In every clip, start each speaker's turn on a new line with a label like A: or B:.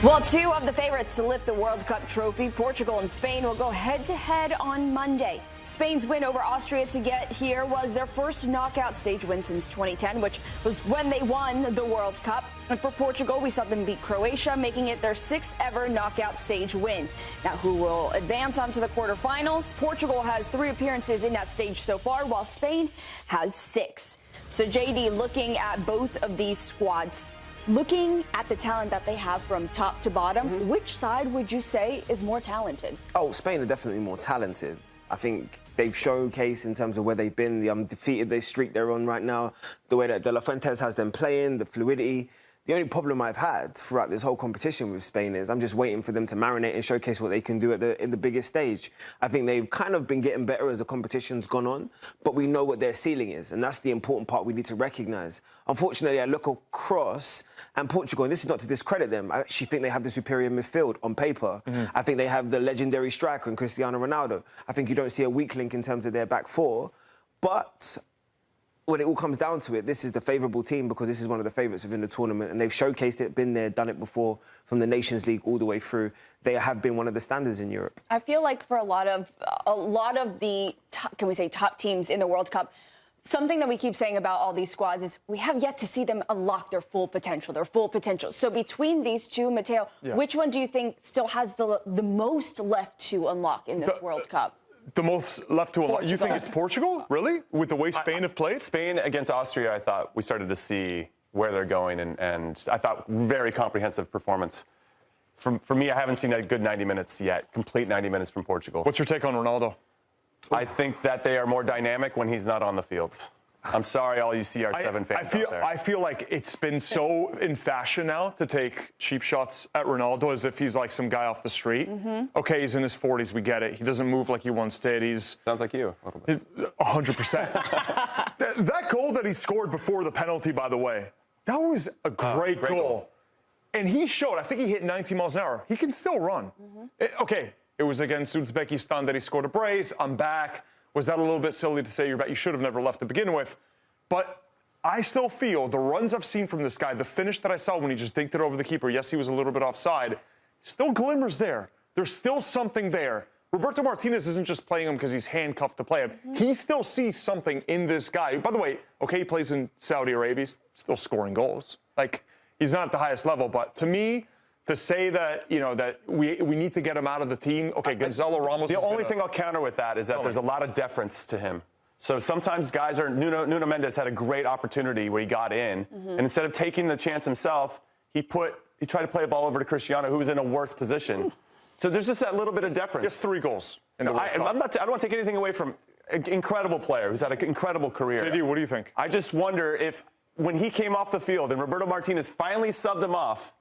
A: Well, two of the favorites to lift the World Cup trophy, Portugal and Spain, will go head-to-head on Monday. Spain's win over Austria to get here was their first knockout stage win since 2010, which was when they won the World Cup. And for Portugal, we saw them beat Croatia, making it their 6th ever knockout stage win. Now, who will advance onto the quarterfinals? Portugal has 3 appearances in that stage so far, while Spain has 6. So, JD, looking at both of these squads, looking at the talent that they have from top to bottom, which side would you say is more talented?
B: Oh, Spain are definitely more talented. I think they've showcased in terms of where they've been, the undefeated streak they're on right now, the way that De La Fuentes has them playing, the fluidity. The only problem I've had throughout this whole competition with Spain is I'm just waiting for them to marinate and showcase what they can do in the biggest stage. I think they've kind of been getting better as the competition's gone on, but we know what their ceiling is, and that's the important part we need to recognise. Unfortunately, I look across, and Portugal, and this is not to discredit them, I actually think they have the superior midfield on paper. I think they have the legendary striker in Cristiano Ronaldo. I think you don't see a weak link in terms of their back four, but when it all comes down to it, this is the favourable team because this is one of the favourites within the tournament, and they've showcased it, been there, done it before, from the Nations League all the way through. They have been one of the standards in Europe. I
A: feel like for a lot of the top teams in the World Cup, something that we keep saying about all these squads is we have yet to see them unlock their full potential, So between these two, Matteo, which one do you think still has the most left to unlock in this World Cup?
C: The most left to unlock. You think it's Portugal? Really? With the way Spain have played?
D: Spain against Austria, I thought we started to see where they're going, and I thought very comprehensive performance. For me, I haven't seen a good 90 minutes yet, complete 90 minutes from Portugal.
C: What's your take on Ronaldo?
D: I think that they are more dynamic when he's not on the field. I'm sorry, all you CR7 fans out there.
C: I feel like it's been so in fashion now to take cheap shots at Ronaldo as if he's like some guy off the street. Okay, he's in his 40s, we get it. He doesn't move like he once did.
D: Sounds like you a little bit.
C: 100%. That goal that he scored before the penalty, by the way, that was a great goal. And he showed, I think he hit 90 miles an hour. He can still run. Okay, it was against Uzbekistan that he scored a brace. I'm back. Was that a little bit silly to say you're back? You should have never left to begin with. But I still feel the runs I've seen from this guy, the finish that I saw when he just dinked it over the keeper, yes, he was a little bit offside, still glimmers there. There's still something there. Roberto Martinez isn't just playing him because he's handcuffed to play him. He still sees something in this guy. By the way, okay, he plays in Saudi Arabia, he's still scoring goals. Like, he's not at the highest level, but to me, to say that, that we need to get him out of the team, okay, Gonzalo Ramos.
D: The only thing I'll counter with that is that there's a lot of deference to him. So sometimes guys Nuno Mendes had a great opportunity where he got in, and instead of taking the chance himself, he tried to play a ball over to Cristiano, who was in a worse position. So there's just that little bit of deference.
C: Just 3 goals.
D: I don't want to take anything away from an incredible player who's had an incredible career.
C: JD, what do you think?
D: I just wonder if when he came off the field and Roberto Martinez finally subbed him off,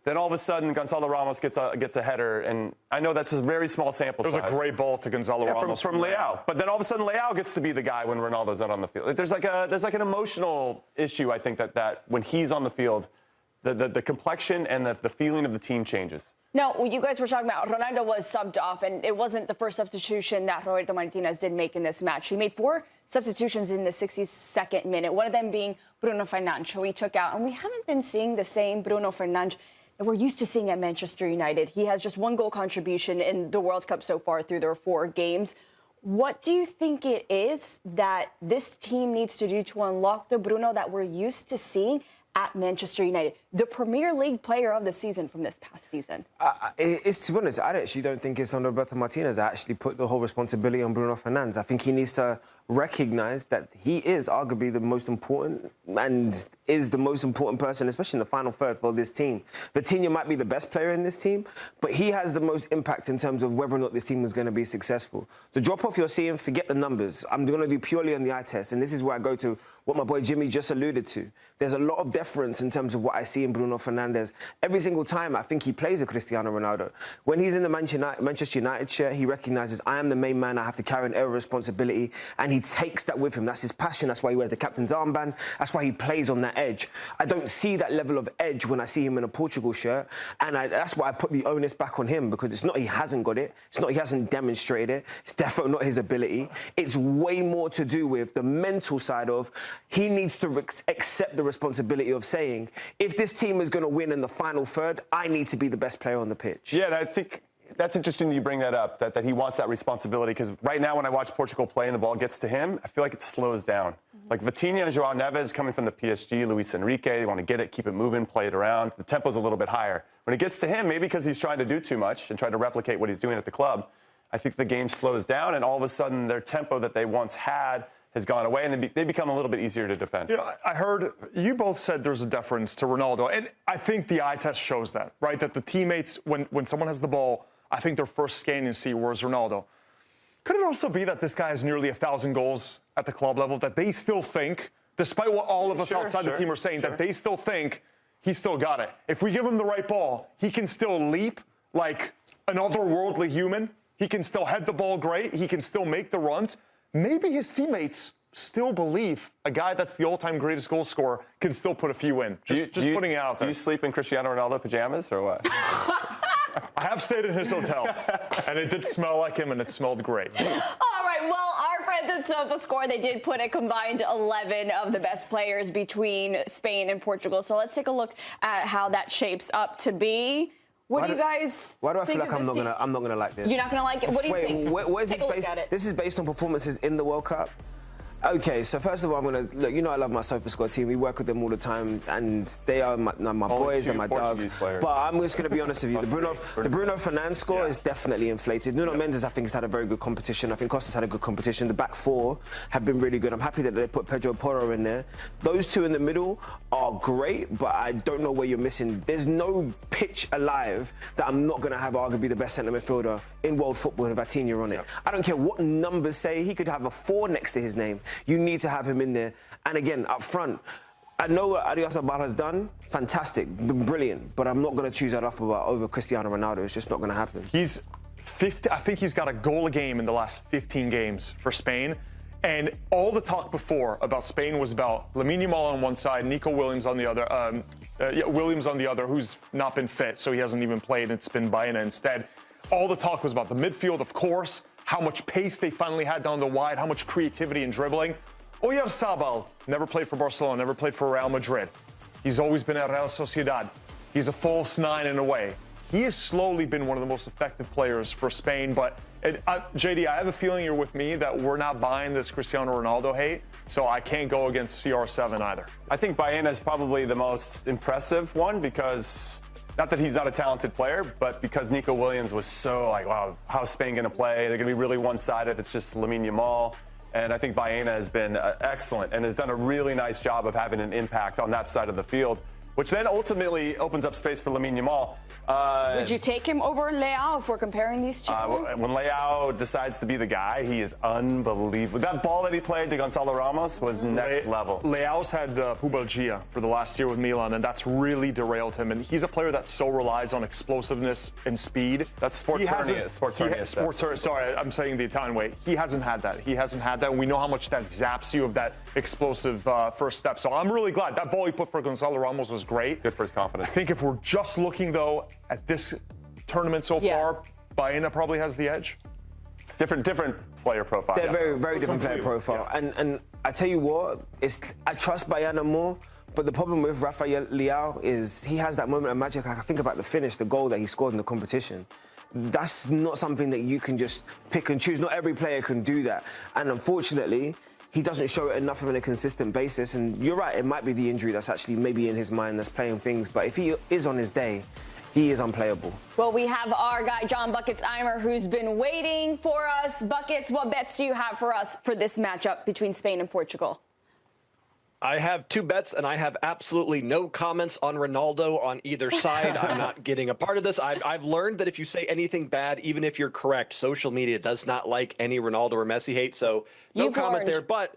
D: then all of a sudden, Gonzalo Ramos gets a header, and I know that's just a very small sample size.
C: It was a great ball to Gonzalo Ramos
D: from Leao. But then all of a sudden, Leao gets to be the guy when Ronaldo's not on the field. There's like an emotional issue, I think, that when he's on the field, the complexion and the feeling of the team changes.
A: No, you guys were talking about Ronaldo was subbed off, and it wasn't the first substitution that Roberto Martinez did make in this match. He made 4 substitutions in the 62nd minute, one of them being Bruno Fernandes, who he took out. And we haven't been seeing the same Bruno Fernandes that we're used to seeing at Manchester United. He has just 1 goal contribution in the World Cup so far through their 4 games. What do you think it is that this team needs to do to unlock the Bruno that we're used to seeing at Manchester United, the Premier League player of the season from this past season?
B: It's, to be honest, I actually don't think it's on Roberto Martinez. I actually put the whole responsibility on Bruno Fernandes. I think he needs to recognise that he is arguably the most important and is the most important person, especially in the final third for this team. Vitinha might be the best player in this team, but he has the most impact in terms of whether or not this team is going to be successful. The drop-off you're seeing, forget the numbers. I'm going to do purely on the eye test, and this is where I go to what my boy Jimmy just alluded to. There's a lot of deference in terms of what I see in Bruno Fernandes. Every single time I think he plays a Cristiano Ronaldo. When he's in the Manchester United shirt, he recognises I am the main man, I have to carry an air of responsibility, and and he takes that with him. That's his passion. That's why he wears the captain's armband. That's why he plays on that edge. I don't see that level of edge when I see him in a Portugal shirt, and that's why I put the onus back on him, because it's not he hasn't got it. It's not he hasn't demonstrated it. It's definitely not his ability. It's way more to do with the mental side of he needs to accept the responsibility of saying, if this team is going to win in the final third, I need to be the best player on the pitch.
D: Yeah, and I think that's interesting you bring that up, that he wants that responsibility, because right now when I watch Portugal play and the ball gets to him, I feel like it slows down. Like Vitinha and João Neves coming from the PSG, Luis Enrique, they want to get it, keep it moving, play it around. The tempo's a little bit higher. When it gets to him, maybe because he's trying to do too much and trying to replicate what he's doing at the club, I think the game slows down, and all of a sudden their tempo that they once had has gone away, and they become a little bit easier to defend.
C: You know, I heard you both said there's a deference to Ronaldo, and I think the eye test shows that, right? That the teammates, when someone has the ball, I think they're first scanning to see where's Ronaldo. Could it also be that this guy has nearly 1,000 goals at the club level, that they still think, despite what all of us outside the team are saying, that they still think he still got it? If we give him the right ball, he can still leap like an otherworldly human. He can still head the ball great. He can still make the runs. Maybe his teammates still believe a guy that's the all-time greatest goal scorer can still put a few in. Just putting it out there.
D: Do you sleep in Cristiano Ronaldo pajamas or what?
C: I have stayed in his hotel, and it did smell like him, and it smelled great.
A: All right, well, our friends at SofaScore, they did put a combined 11 of the best players between Spain and Portugal. So let's take a look at how that shapes up to be. What do you guys
B: Why do I feel
A: think
B: like
A: of
B: I'm
A: this
B: not gonna like this?
A: You're not gonna like it? What do you think?
B: Where's
A: Take
B: this
A: a look
B: based?
A: at it.
B: This is based on performances in the World Cup. Okay, so first of all, I'm gonna look. You know, I love my SofaScore team. We work with them all the time, and they are my boys and my dogs. But I'm just gonna be honest with you. The Bruno Fernandes score is definitely inflated. Nuno Mendes, I think, has had a very good competition. I think Costa's had a good competition. The back four have been really good. I'm happy that they put Pedro Porro in there. Those two in the middle are great, but I don't know where you're missing. There's no pitch alive that I'm not gonna have arguably the best centre midfielder in world football with Vitinha on it. I don't care what numbers say. He could have a 4 next to his name. You need to have him in there. And again, up front, I know what Adioto has done. Fantastic, brilliant. But I'm not going to choose that over Cristiano Ronaldo. It's just not going to happen.
C: He's 50. I think he's got a goal a game in the last 15 games for Spain. And all the talk before about Spain was about Lamine Yamal on one side, Nico Williams on the other. Williams on the other, who's not been fit, so he hasn't even played. It's been Baena instead. All the talk was about the midfield, of course, how much pace they finally had down the wide, how much creativity and dribbling. Oyarzabal never played for Barcelona, never played for Real Madrid. He's always been at Real Sociedad. He's a false 9 in a way. He has slowly been one of the most effective players for Spain, but JD, I have a feeling you're with me that we're not buying this Cristiano Ronaldo hate, so I can't go against CR7 either.
D: I think Baena is probably the most impressive one, because not that he's not a talented player, but because Nico Williams was so like, wow, how's Spain going to play? They're going to be really one-sided. It's just Lamine Yamal. And I think Baena has been excellent and has done a really nice job of having an impact on that side of the field, which then ultimately opens up space for Lamine Yamal.
A: Would you take him over Leao if we're comparing these two?
D: When Leao decides to be the guy, he is unbelievable. That ball that he played to Gonzalo Ramos was next level.
C: Leao's had pubalgia for the last year with Milan, and that's really derailed him. And he's a player that so relies on explosiveness and speed.
D: That's sports hernia.
C: Sorry, I'm saying the Italian way. He hasn't had that. And we know how much that zaps you of that explosive first step. So I'm really glad. That ball he put for Gonzalo Ramos was great.
D: Good for his confidence.
C: I think if we're just looking, though, at this tournament so far, Baena probably has the edge.
D: Different player profile.
B: They're very different player profile. Yeah. And I tell you what, I trust Baena more, but the problem with Rafael Leao is he has that moment of magic. I think about the finish, the goal that he scored in the competition. That's not something that you can just pick and choose. Not every player can do that. And unfortunately, he doesn't show it enough on a consistent basis. And you're right, it might be the injury that's actually maybe in his mind that's playing things. But if he is on his day, he is unplayable.
A: Well, we have our guy, John Buckets Eimer, who's been waiting for us. Buckets, what bets do you have for us for this matchup between Spain and Portugal?
E: I have 2 bets, and I have absolutely no comments on Ronaldo on either side. I'm not getting a part of this. I've learned that if you say anything bad, even if you're correct, social media does not like any Ronaldo or Messi hate, so no comment there. But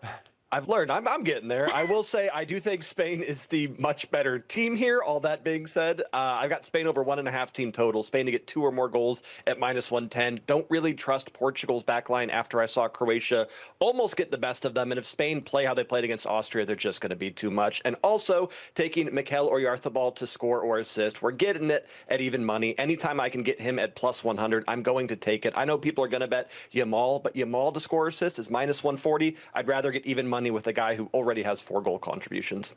E: I've learned. I'm getting there. I will say I do think Spain is the much better team here. All that being said, I've got Spain over 1.5 team total. Spain to get 2 or more goals at -110. Don't really trust Portugal's backline after I saw Croatia almost get the best of them. And if Spain play how they played against Austria, they're just going to be too much. And also taking Mikel Oyarzabal to score or assist. We're getting it at even money. Anytime I can get him at +100, I'm going to take it. I know people are going to bet Yamal, but Yamal to score or assist is -140. I'd rather get even money with a guy who already has 4 goal contributions.